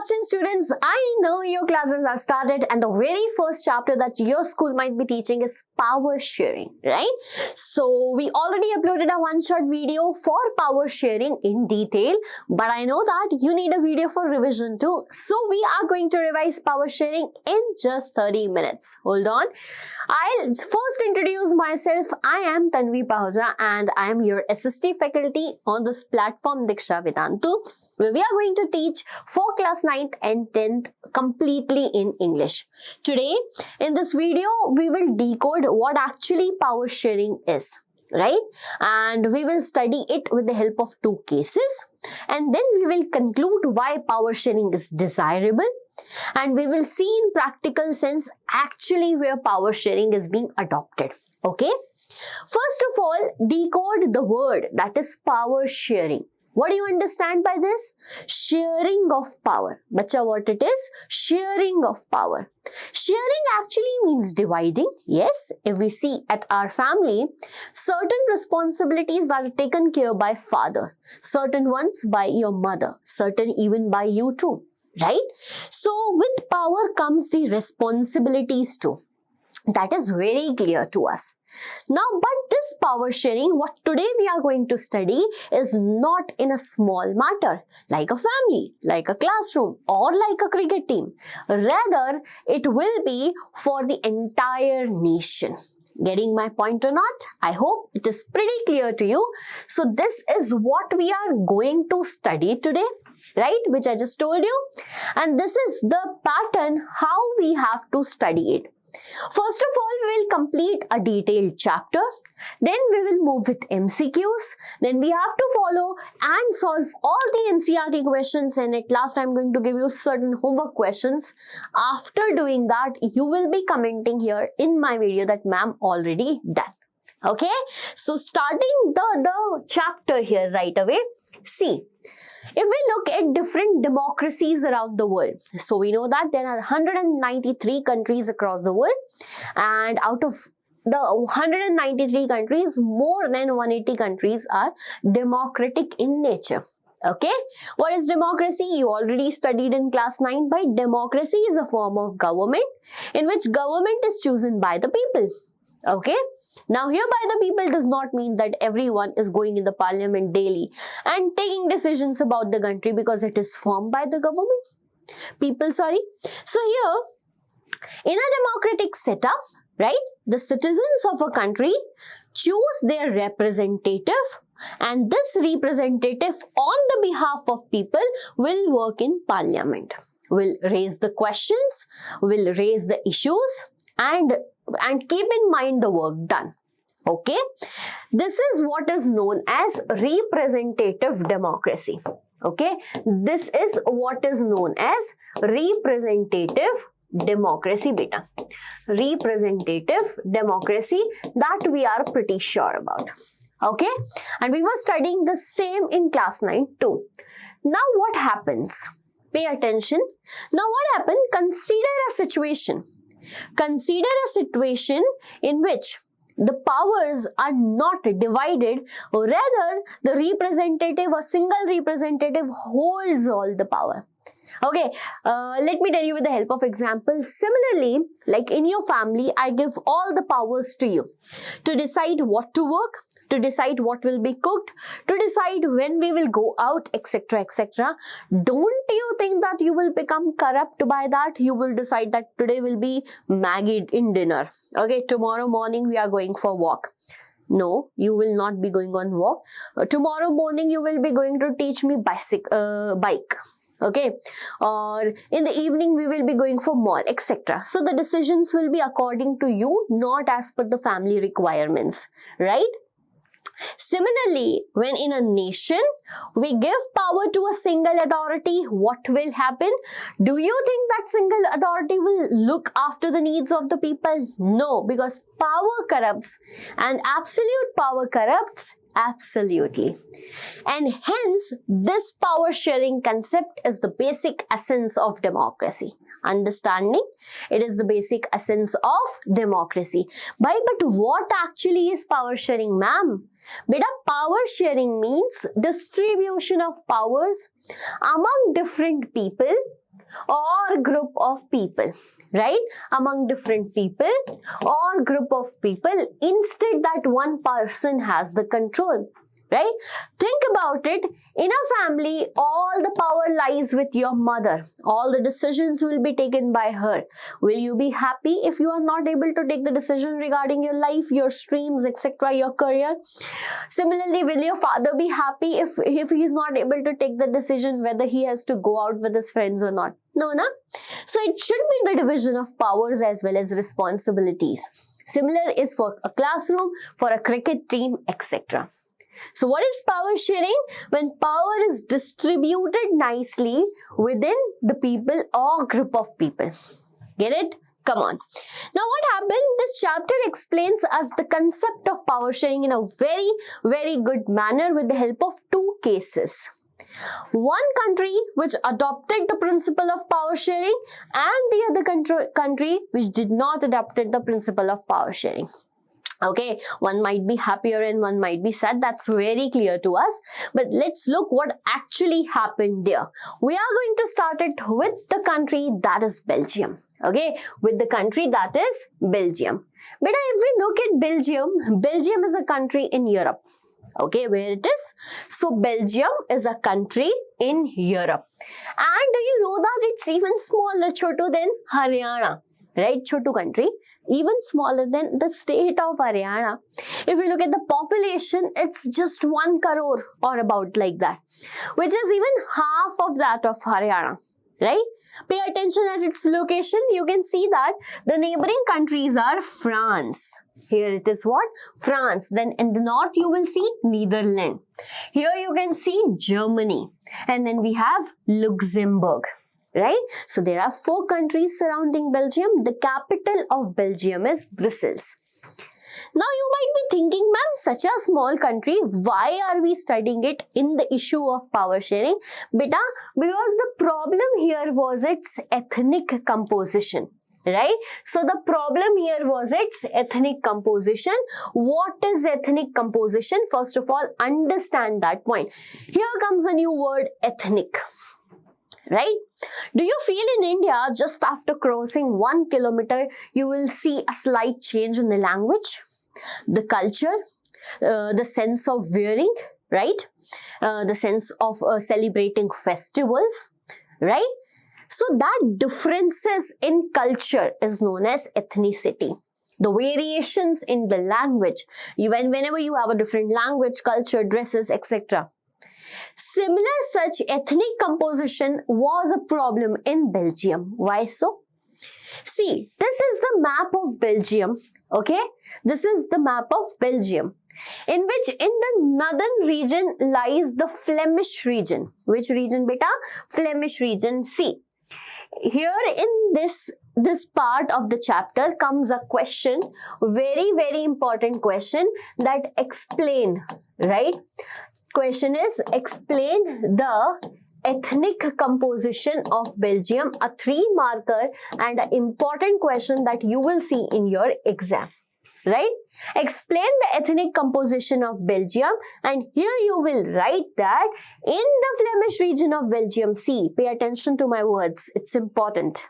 class 10 students, I know your classes are started and the very first chapter that your school might be teaching is power sharing, right? So we already uploaded a one-shot video for power sharing in detail, but I know that you need a video for revision too. So we are going to revise power sharing in just 30 minutes. Hold on. I'll first introduce myself. I am Tanvi Pahuja and I am your SST faculty on this platform Diksha Vedantu, where we are going to teach for class 9th and 10th completely in English. Today, in this video, we will decode what actually power sharing is, right? And we will study it with the help of two cases. And then we will conclude why power sharing is desirable. And we will see in practical sense actually where power sharing is being adopted, okay? First of all, decode the word that is power sharing. What do you understand by this? Sharing of power. Bacha, what it is? Sharing of power. Sharing actually means dividing. Yes, if we see at our family, certain responsibilities that are taken care by father, certain ones by your mother, certain even by you too, right? So with power comes the responsibilities too. That is very clear to us. Now, but this power sharing, what today we are going to study is not in a small matter, like a family, like a classroom, or like a cricket team. Rather, it will be for the entire nation. Getting my point or not? I hope it is pretty clear to you. So this is what we are going to study today, right? Which I just told you. And this is the pattern how we have to study it. First of all, we will complete a detailed chapter. Then we will move with MCQs. Then we have to follow and solve all the NCERT questions in it. Last, I'm going to give you certain homework questions. After doing that, you will be commenting here in my video that ma'am already done. Okay? So starting the chapter here right away. See. If we look at different democracies around the world, so we know that there are 193 countries across the world, and out of the 193 countries, more than 180 countries are democratic in nature. Okay, what is democracy? You already studied in class 9, by democracy is a form of government in which government is chosen by the people. Okay. Now here by the people does not mean that everyone is going in the parliament daily and taking decisions about the country because it is formed by the government. People, sorry. So here, in a democratic setup, right, the citizens of a country choose their representative, and this representative on the behalf of people will work in parliament, will raise the questions, will raise the issues, and keep in mind the work done. Okay, this is what is known as representative democracy. Okay, this is what is known as representative democracy, beta. Representative democracy, that we are pretty sure about. Okay, and we were studying the same in class 9 too. Now what happens? Pay attention. Now what happened? Consider a situation. Consider a situation in which the powers are not divided, rather the representative, a single representative holds all the power. Okay, let me tell you with the help of examples. Similarly, like in your family, I give all the powers to you to decide what to work, to decide what will be cooked, to decide when we will go out, etc., etc. Don't you think that you will become corrupt by that? You will decide that today will be Maggie in dinner. Okay, tomorrow morning we are going for walk. No, you will not be going on walk. Tomorrow morning you will be going to teach me bike. Okay, or in the evening we will be going for mall, etc. So the decisions will be according to you, not as per the family requirements, right? Similarly, when in a nation, we give power to a single authority, what will happen? Do you think that single authority will look after the needs of the people? No, because power corrupts and absolute power corrupts absolutely. And hence, this power sharing concept is the basic essence of democracy. Understanding? It is the basic essence of democracy. But what actually is power sharing, ma'am? Beta, power sharing means distribution of powers among different people or group of people, right? Among different people or group of people, instead that one person has the control. Right? Think about it. In a family, all the power lies with your mother. All the decisions will be taken by her. Will you be happy if you are not able to take the decision regarding your life, your streams, etc., your career? Similarly, will your father be happy if he is not able to take the decision whether he has to go out with his friends or not? No, na? So it should be the division of powers as well as responsibilities. Similar is for a classroom, for a cricket team, etc. So what is power sharing? When power is distributed nicely within the people or group of people. Get it? Come on. Now what happened? This chapter explains us the concept of power sharing in a very, very good manner with the help of two cases. One country which adopted the principle of power sharing and the other country which did not adopted the principle of power sharing. Okay, one might be happier and one might be sad. That's very clear to us. But let's look what actually happened there. We are going to start it with the country that is Belgium. Okay, with the country that is Belgium. But if we look at Belgium, Belgium is a country in Europe. Okay, where it is? So Belgium is a country in Europe. And do you know that it's even smaller, chotu, than Haryana? Right, chotu country. Even smaller than the state of Haryana. If we look at the population, it's just 1 crore or about like that, which is even half of that of Haryana, right? Pay attention at its location. You can see that the neighboring countries are France. Here it is what? France. Then in the north you will see Netherlands. Here you can see Germany. And then we have Luxembourg. Right? So there are 4 countries surrounding Belgium. The capital of Belgium is Brussels. Now you might be thinking, ma'am, such a small country, why are we studying it in the issue of power sharing? Beta, because the problem here was its ethnic composition. Right? So the problem here was its ethnic composition. What is ethnic composition? First of all, understand that point. Here comes a new word, ethnic. Right? Do you feel in India, just after crossing 1 kilometer, you will see a slight change in the language, the culture, the sense of wearing, right? The sense of celebrating festivals, right? So that differences in culture is known as ethnicity. The variations in the language, whenever you have a different language, culture, dresses, etc. Similar such ethnic composition was a problem in Belgium. Why so? See, this is the map of Belgium. Okay, this is the map of Belgium, in which in the northern region lies the Flemish region. Which region, beta? Flemish region. See, here in this part of the chapter comes a question, very, very important question, that explain, right? Question is, explain the ethnic composition of Belgium, a 3-marker and an important question that you will see in your exam, right? Explain the ethnic composition of Belgium, and here you will write that in the Flemish region of Belgium, see, pay attention to my words, it's important.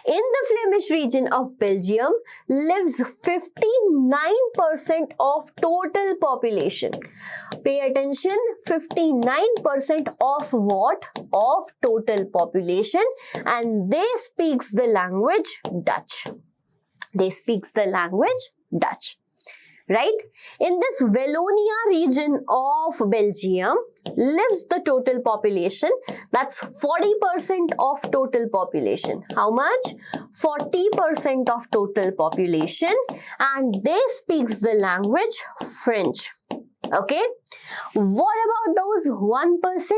In the Flemish region of Belgium lives 59% of total population. Pay attention, 59% of what? Of total population, and they speaks the language Dutch. They speaks the language Dutch. Right? In this Wallonia region of Belgium lives the total population. That's 40% of total population. How much? 40% of total population, and they speaks the language French. Okay? What about those 1%?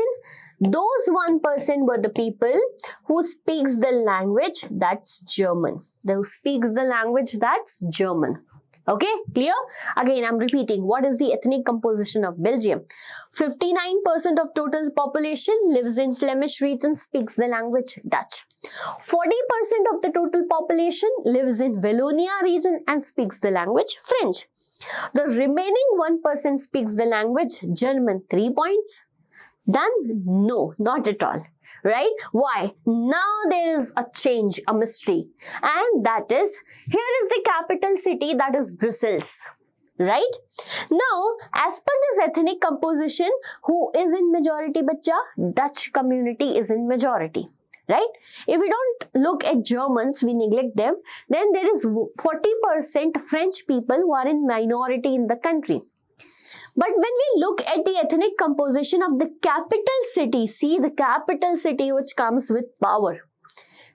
Those 1% were the people who speaks the language that's German. Who speaks the language that's German. Okay, clear? Again, I'm repeating. What is the ethnic composition of Belgium? 59% of total population lives in Flemish region, speaks the language Dutch. 40% of the total population lives in Wallonia region and speaks the language French. The remaining 1% speaks the language German. 3 points? Done? No, not at all. right? Why? Now there is a change, a mystery, and that is, here is the capital city, that is Brussels, right? Now, as per this ethnic composition, who is in majority, bacha? Dutch community is in majority, right? If we don't look at Germans, we neglect them, then there is 40% French people who are in minority in the country. But when we look at the ethnic composition of the capital city, see the capital city which comes with power,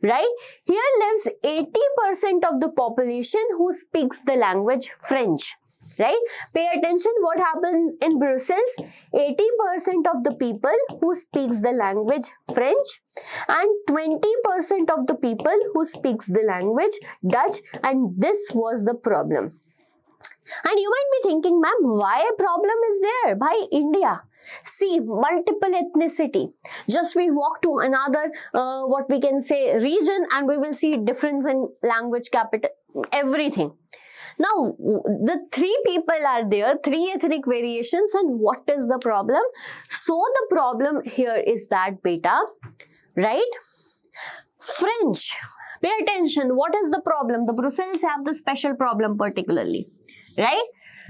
right? Here lives 80% of the population who speaks the language French, right? Pay attention what happens in Brussels. 80% of the people who speaks the language French and 20% of the people who speaks the language Dutch, and this was the problem. And you might be thinking, ma'am, why a problem is there by India? See, multiple ethnicity. Just we walk to another, what we can say, region, and we will see difference in language, capital, everything. Now, the three people are there, three ethnic variations, and what is the problem? So, the problem here is that, beta, right? French. Pay attention, what is the problem? The Brussels have the special problem particularly, right?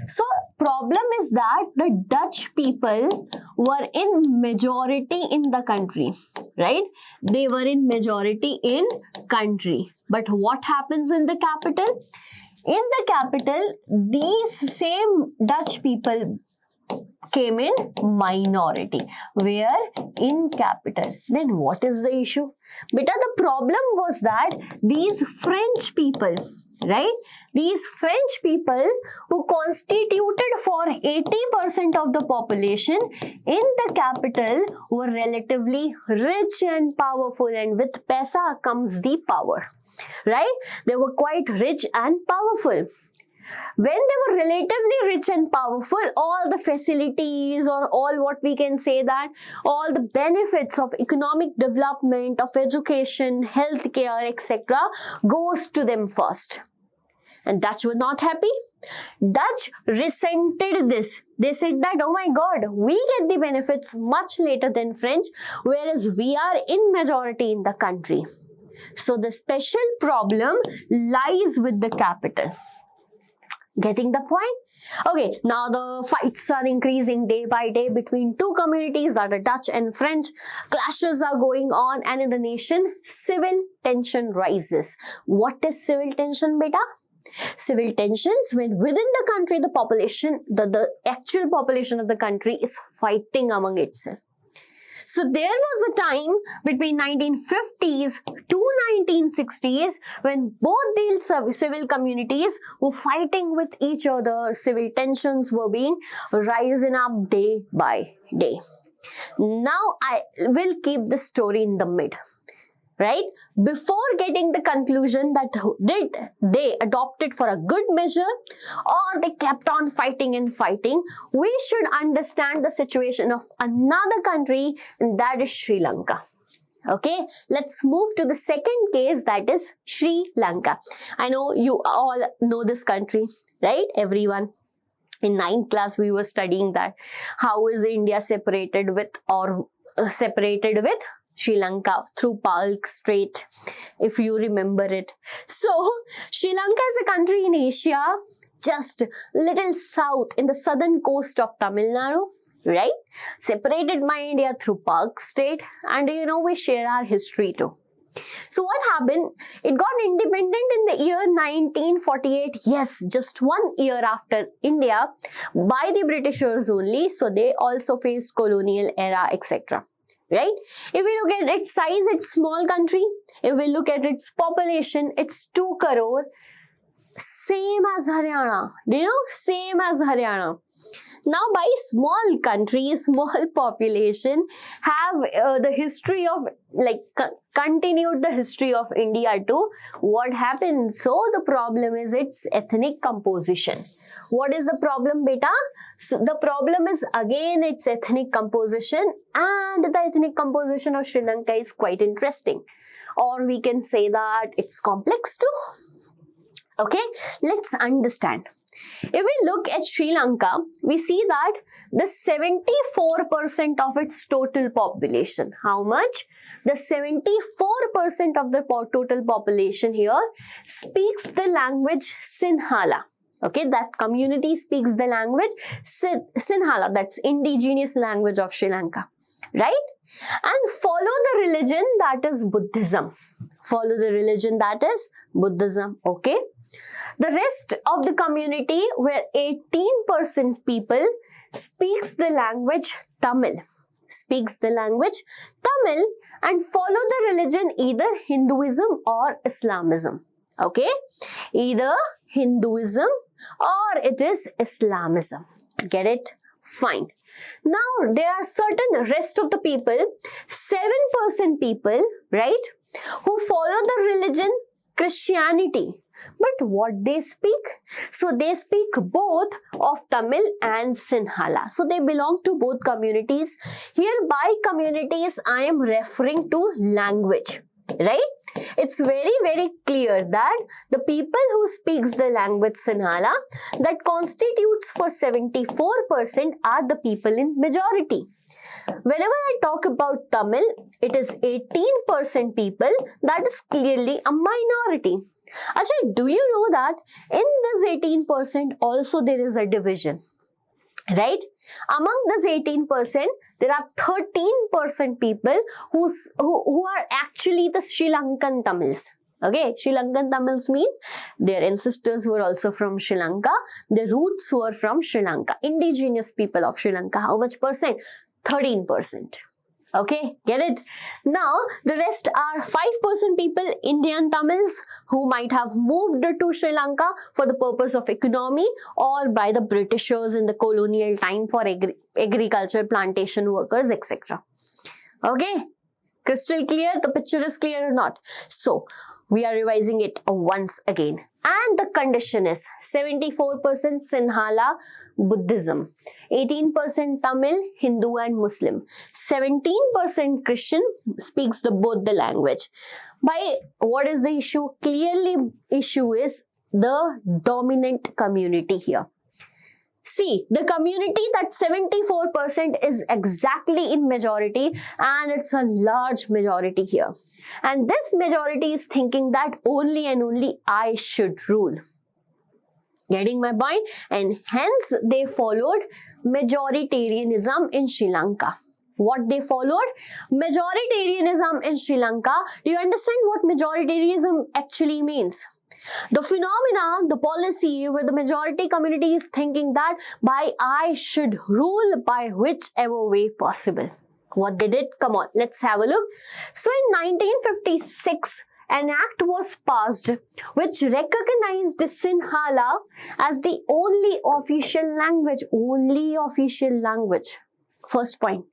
So, problem is that the Dutch people were in majority in the country, right? They were in majority in country. But what happens in the capital? In the capital, these same Dutch people came in minority. Where? In capital. Then what is the issue? Beta, the problem was that these French people, right? These French people who constituted for 80% of the population in the capital were relatively rich and powerful, and with paisa comes the power, right? They were quite rich and powerful. When they were relatively rich and powerful, all the facilities, or all what we can say that, all the benefits of economic development, of education, healthcare, etc. goes to them first. And Dutch were not happy. Dutch resented this. They said that, oh my God, we get the benefits much later than French, whereas we are in majority in the country. So the special problem lies with the capital. Getting the point? Okay, now the fights are increasing day by day between two communities, that are Dutch and French. Clashes are going on, and in the nation, civil tension rises. What is civil tension, beta? Civil tensions when within the country, the population, the actual population of the country is fighting among itself. So there was a time between 1950s to 1960s when both these civil communities were fighting with each other. Civil tensions were being rising up day by day. Now I will keep the story in the mid. Right? Before getting the conclusion that did they adopt it for a good measure or they kept on fighting and fighting, we should understand the situation of another country, and that is Sri Lanka. Okay, let's move to the second case, that is Sri Lanka. I know you all know this country, right? Everyone. In 9th class, we were studying that. How is India separated with Sri Lanka through Palk Strait, if you remember it. So, Sri Lanka is a country in Asia, just little south in the southern coast of Tamil Nadu, right? Separated by India through Palk Strait, and you know we share our history too. So what happened? It got independent in the year 1948. Yes, just 1 year after India, by the Britishers only. So they also faced colonial era, etc. Right? If we look at its size, it's small country. If we look at its population, it's 2 crore. Same as Haryana. Do you know? Same as Haryana. Now, by small country, small population, have the history of, continued the history of India too. What happened? So, the problem is its ethnic composition. What is the problem, beta? So, the problem is again its ethnic composition, and the ethnic composition of Sri Lanka is quite interesting. Or we can say that it's complex too. Okay, let's understand. If we look at Sri Lanka, we see that the 74% of its total population, how much? the 74% of the total population here speaks the language Sinhala. Okay, that community speaks the language Sinhala, that's indigenous language of Sri Lanka, right? And follow the religion that is Buddhism. Follow the religion that is Buddhism, okay? The rest of the community, where 18% people speaks the language Tamil, and follow the religion either Hinduism or Islamism, okay? Either Hinduism or it is Islamism. Get it? Fine. Now, there are certain rest of the people, 7% people, right, who follow the religion Christianity. But what they speak? So, they speak both of Tamil and Sinhala. So, they belong to both communities. Here, by communities, I am referring to language, right? It's very, very clear that the people who speaks the language Sinhala, that constitutes for 74% are the people in majority. Whenever I talk about Tamil, it is 18% people, that is clearly a minority. Actually, do you know that in this 18% also there is a division, right? Among this 18%, there are 13% people who are actually the Sri Lankan Tamils. Okay, Sri Lankan Tamils mean their ancestors were also from Sri Lanka, their roots were from Sri Lanka, indigenous people of Sri Lanka. How much percent? 13%. Okay, get it? Now, the rest are 5% people, Indian Tamils, who might have moved to Sri Lanka for the purpose of economy or by the Britishers in the colonial time for agriculture, plantation workers, etc. Okay, crystal clear? The picture is clear or not? So, we are revising it once again. And the condition is 74% Sinhala, Buddhism, 18% Tamil, Hindu and Muslim, 17% Christian speaks both the language. By what is the issue? Clearly, issue is the dominant community here. See, the community that 74% is exactly in majority, and it's a large majority here. And this majority is thinking that only and only I should rule. Getting my point? And hence they followed majoritarianism in Sri Lanka. What they followed? Majoritarianism in Sri Lanka. Do you understand what majoritarianism actually means? The phenomena, the policy where the majority community is thinking that by I should rule by whichever way possible. What they did? Come on, let's have a look. So in 1956, an act was passed which recognized Sinhala as the only official language. First point,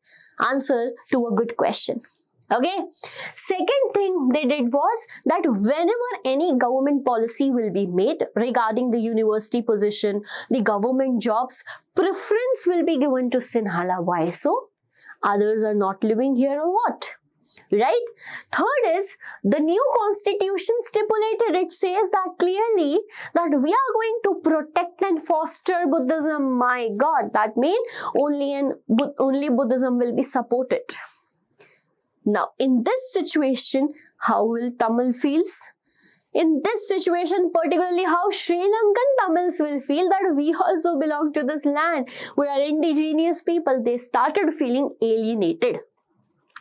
answer to a good question. Okay. Second thing they did was that whenever any government policy will be made regarding the university position, the government jobs, preference will be given to Sinhala. Why so? Others are not living here or what? Right? Third is, the new constitution stipulated, it says that clearly that we are going to protect and foster Buddhism. My God, that means only Buddhism will be supported. Now, in this situation, how will Tamil feels? In this situation, particularly how Sri Lankan Tamils will feel that we also belong to this land. We are indigenous people. They started feeling alienated.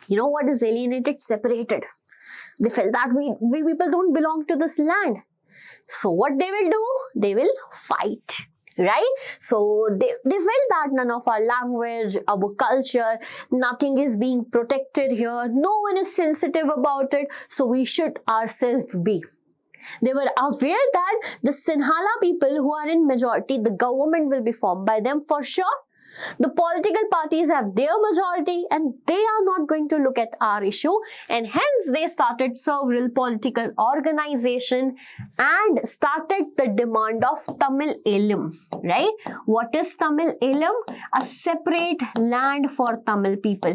You know what is alienated? Separated. They felt that we people don't belong to this land. So what they will do? They will fight. Right? So they felt that none of our language, our culture, nothing is being protected here. No one is sensitive about it. So we should ourselves be. They were aware that the Sinhala people who are in majority, the government will be formed by them for sure. The political parties have their majority and they are not going to look at our issue, and hence they started several political organization and started the demand of Tamil Elam, right? What is Tamil Elam? A separate land for Tamil people.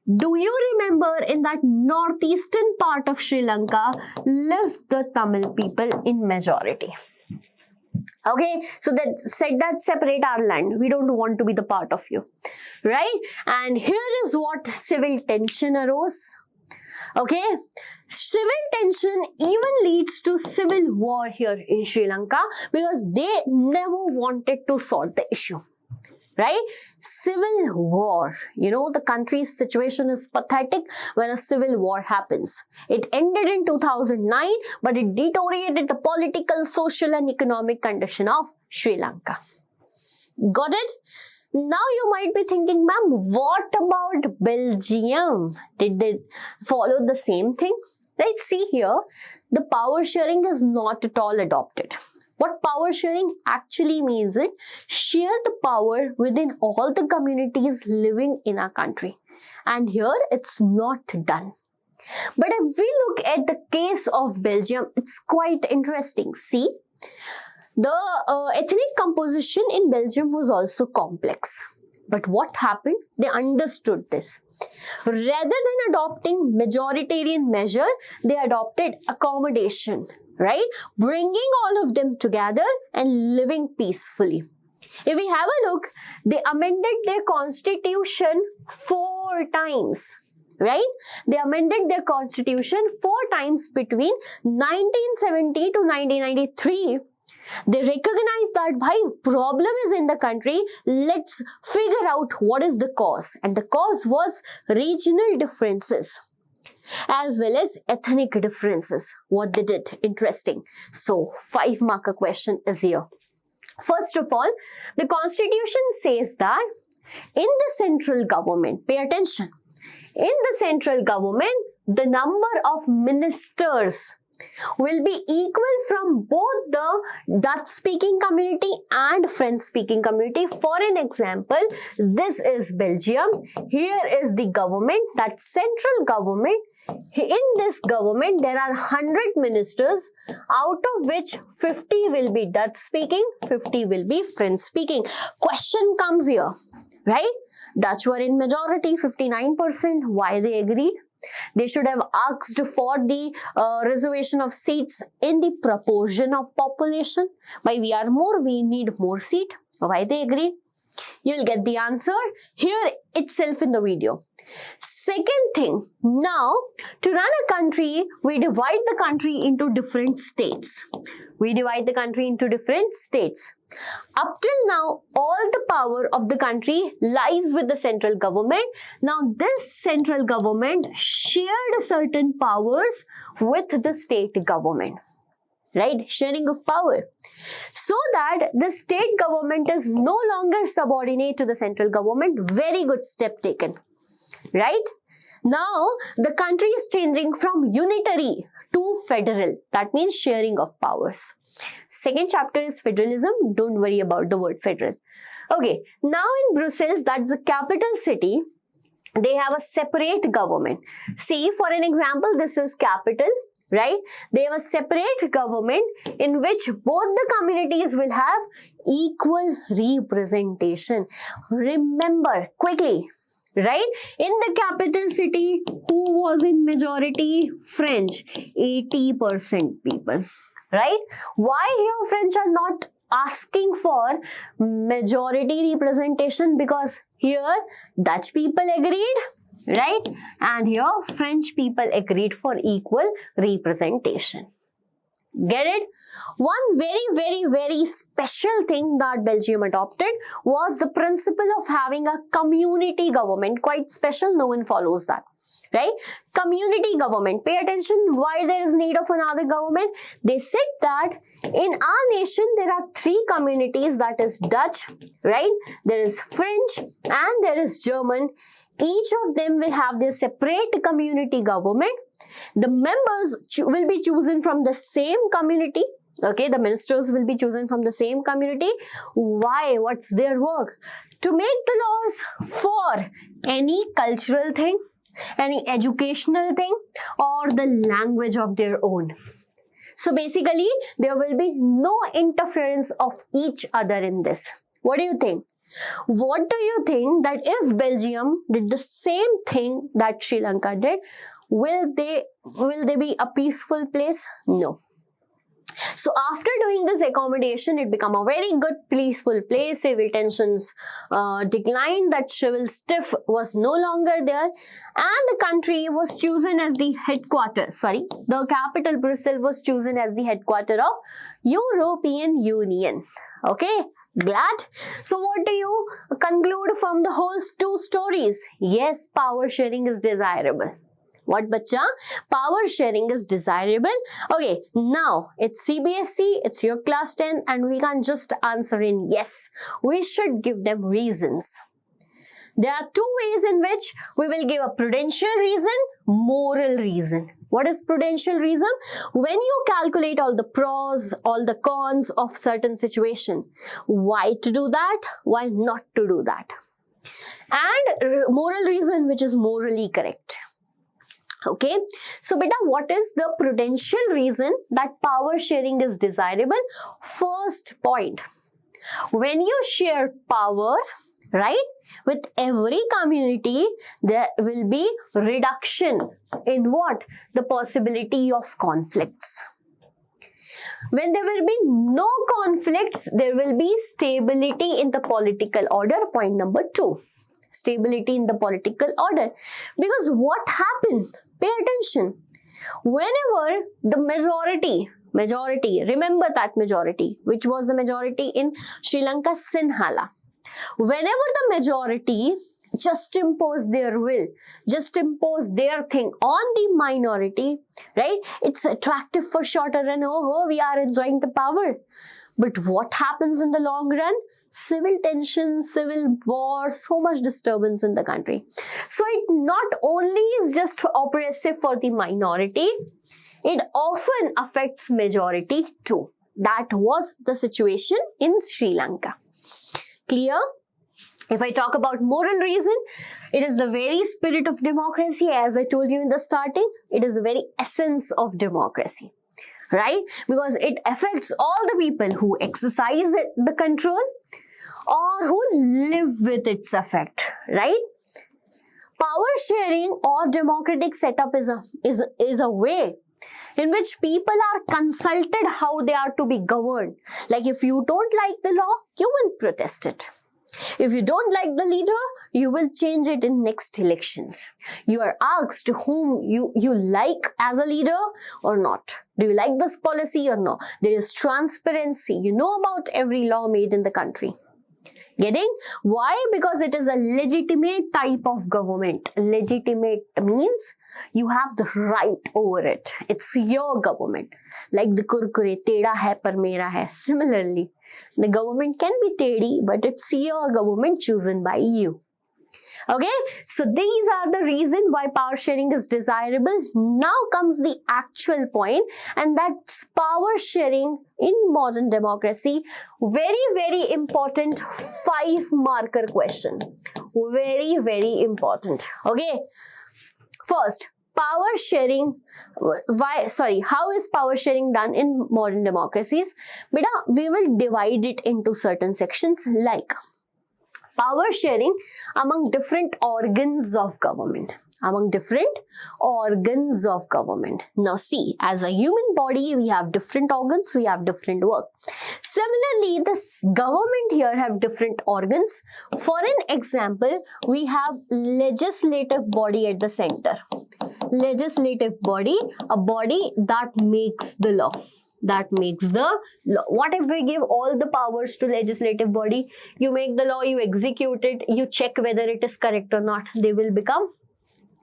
Do you remember in that northeastern part of Sri Lanka lives the Tamil people in majority? Okay, so that said that separate our land. We don't want to be the part of you, right? And here is what civil tension arose. Okay, civil tension even leads to civil war here in Sri Lanka because they never wanted to solve the issue. Right? Civil war. You know, the country's situation is pathetic when a civil war happens. It ended in 2009, but it deteriorated the political, social and economic condition of Sri Lanka. Got it? Now you might be thinking, ma'am, what about Belgium? Did they follow the same thing? Right? See here, the power sharing is not at all adopted. What power sharing actually means is share the power within all the communities living in our country. And here it's not done. But if we look at the case of Belgium, it's quite interesting. See, the ethnic composition in Belgium was also complex. But what happened? They understood this. Rather than adopting majoritarian measure, they adopted accommodation. Right? Bringing all of them together and living peacefully. If we have a look, they amended their constitution 4 times. Right? They amended their constitution 4 times between 1970 to 1993. They recognized that problem is in the country. Let's figure out what is the cause. And the cause was regional differences, as well as ethnic differences. What they did, interesting. So 5-marker question is here. First of all, the constitution says that in the central government, pay attention, in the central government, the number of ministers will be equal from both the Dutch-speaking community and French-speaking community. For an example, this is Belgium. Here is the government, that central government. In this government, there are 100 ministers, out of which 50 will be Dutch speaking, 50 will be French speaking. Question comes here, right? Dutch were in majority, 59%. Why they agreed? They should have asked for the reservation of seats in the proportion of population. Why we are more, we need more seat. Why they agreed? You'll get the answer here itself in the video. Second thing, now to run a country, we divide the country into different states. We divide the country into different states. Up till now, all the power of the country lies with the central government. Now, this central government shared certain powers with the state government. Right? Sharing of power. So that the state government is no longer subordinate to the central government. Very good step taken. Right? Now, the country is changing from unitary to federal. That means sharing of powers. Second chapter is federalism. Don't worry about the word federal. Okay. Now in Brussels, that's the capital city, they have a separate government. See, for an example, this is capital. Right? They have a separate government in which both the communities will have equal representation. Remember, quickly, right? In the capital city, who was in majority? French, 80% people, right? Why here French are not asking for majority representation? Because here Dutch people agreed, right? And here French people agreed for equal representation. Get it? One very special thing that Belgium adopted was the principle of having a community government. Quite special, no one follows that. Right? Community government. Pay attention why there is need of another government. They said that in our nation there are 3 communities, that is Dutch, right? There is French and there is German. Each of them will have their separate community government. The members will be chosen from the same community. Okay, the ministers will be chosen from the same community. Why? What's their work? To make the laws for any cultural thing, any educational thing, or the language of their own. So basically, there will be no interference of each other in this. What do you think? What do you think that if Belgium did the same thing that Sri Lanka did, will they be a peaceful place? No. So after doing this accommodation, it became a very good peaceful place. Civil tensions declined, that civil strife was no longer there, and the country was chosen as the headquarters, the capital Brussels was chosen as the headquarters of European Union. Okay, glad? So what do you conclude from the whole two stories? Yes, power sharing is desirable. What, bacha? Power sharing is desirable. Okay, now it's CBSE, it's your class 10, and we can't just answer in yes. We should give them reasons. There are two ways in which we will give a prudential reason, moral reason. What is prudential reason? When you calculate all the pros, all the cons of certain situation. Why to do that? Why not to do that? And moral reason, which is morally correct. Okay, so beta, what is the prudential reason that power sharing is desirable? First point, when you share power, right, with every community, there will be reduction in what? The possibility of conflicts. When there will be no conflicts, there will be stability in the political order. Point number 2. Stability in the political order. Because what happened? Pay attention. Whenever the majority, remember that majority, which was the majority in Sri Lanka, Sinhala. Whenever the majority just impose their will, just impose their thing on the minority, right? It's attractive for shorter run. Oh, we are enjoying the power. But what happens in the long run? Civil tensions, civil war, so much disturbance in the country. So it not only is just oppressive for the minority, it often affects majority too. That was the situation in Sri Lanka. Clear? If I talk about moral reason, it is the very spirit of democracy. As I told you in the starting, it is the very essence of democracy. Right? Because it affects all the people who exercise the control or who live with its effect, right? Power sharing or democratic setup is a way in which people are consulted how they are to be governed. Like if you don't like the law, you will protest it. If you don't like the leader, you will change it in next elections. You are asked whom you like as a leader or not. Do you like this policy or not? There is transparency. You know about every law made in the country. Getting? Why? Because it is a legitimate type of government. Legitimate means you have the right over it. It's your government. Like the kurkure, teda hai par mera hai. Similarly, the government can be teddy, but it's your government chosen by you. Okay, so these are the reasons why power sharing is desirable. Now comes the actual point, and that's power sharing in modern democracy. Very, very important 5-marker question. Very, very important. Okay, first, power sharing, how is power sharing done in modern democracies? Beta, we will divide it into certain sections like power sharing among different organs of government. Among different organs of government. Now see, as a human body, we have different organs, we have different work. Similarly, this government here have different organs. For an example, we have legislative body at the center. Legislative body, a body that makes the law. That makes the law. What if we give all the powers to legislative body? You make the law, you execute it, you check whether it is correct or not. They will become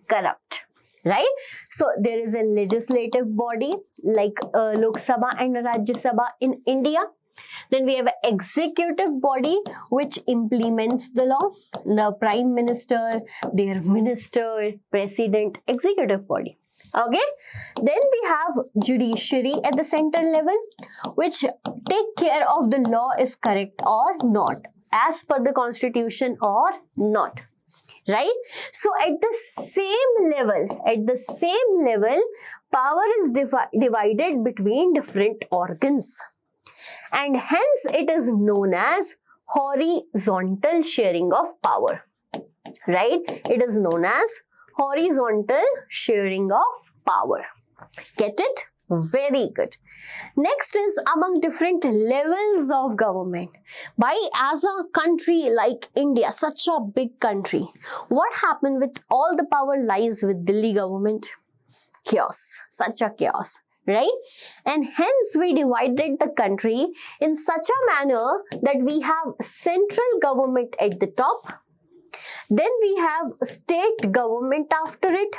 corrupt. Right? So there is a legislative body like Lok Sabha and Rajya Sabha in India. Then we have an executive body which implements the law. The Prime Minister, their Minister, President, executive body. Okay, then we have judiciary at the center level, which take care of the law is correct or not, as per the constitution or not, right? So at the same level, power is divided between different organs, and hence it is known as horizontal sharing of power, right? It is known as horizontal sharing of power. Get it? Very good. Next is among different levels of government. As a country like India, such a big country, what happened with all the power lies with Delhi government? Chaos, such a chaos, right? And hence we divided the country in such a manner that we have central government at the top, then we have state government after it,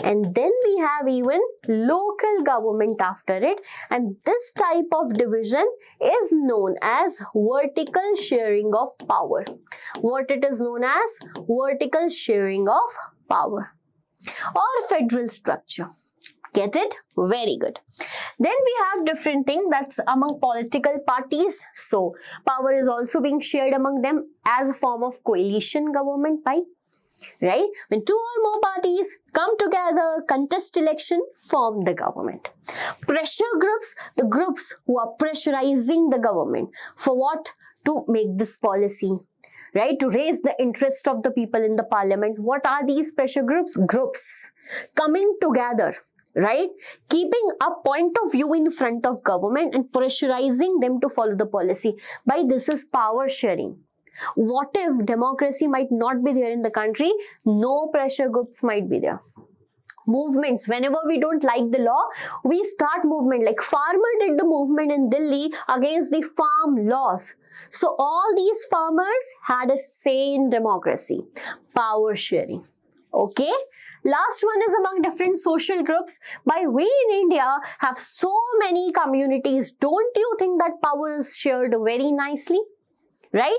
and then we have even local government after it, and this type of division is known as vertical sharing of power. What it is known as? Vertical sharing of power or federal structure. Get it? Very good. Then we have different thing that's among political parties. So power is also being shared among them as a form of coalition government right? When two or more parties come together, contest election, form the government. Pressure groups, the groups who are pressurizing the government. For what? To make this policy, right? To raise the interest of the people in the parliament. What are these pressure groups? Groups coming together, right? Keeping a point of view in front of government and pressurizing them to follow the policy. This is power sharing. What if democracy might not be there in the country? No pressure groups might be there. Movements, whenever we don't like the law, we start movement. Like farmer did the movement in Delhi against the farm laws. So all these farmers had a say in democracy. Power sharing. Okay? Last one is among different social groups. We in India have so many communities. Don't you think that power is shared very nicely? Right?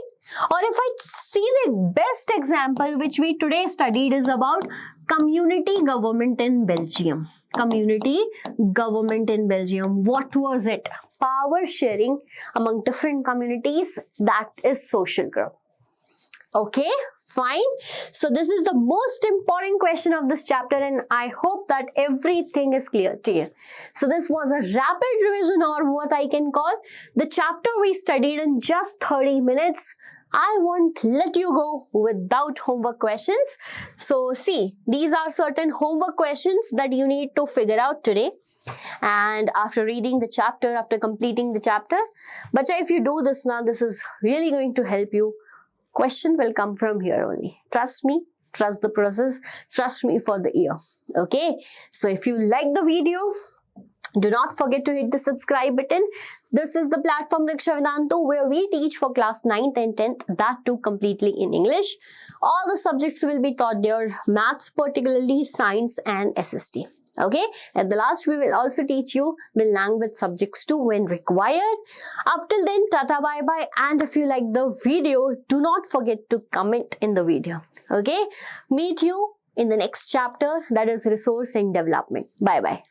Or if I see the best example which we today studied is about community government in Belgium. Community government in Belgium. What was it? Power sharing among different communities. That is social group. Okay, fine. So this is the most important question of this chapter, and I hope that everything is clear to you. So this was a rapid revision, or what I can call the chapter we studied in just 30 minutes. I won't let you go without homework questions. So see, these are certain homework questions that you need to figure out today. And after reading the chapter, after completing the chapter, Bacha, if you do this now, this is really going to help you. Question will come from here only. Trust me, trust the process, trust me for the year. Okay, so if you like the video, do not forget to hit the subscribe button. This is the platform Diksha Vedantu where we teach for class 9th and 10th, that too completely in English. All the subjects will be taught there, maths particularly, science and SST. Okay, at the last we will also teach you the language subjects too when required. Up till then, tata bye bye, and if you like the video, do not forget to comment in the video. Okay, meet you in the next chapter, that is resource and development. Bye bye.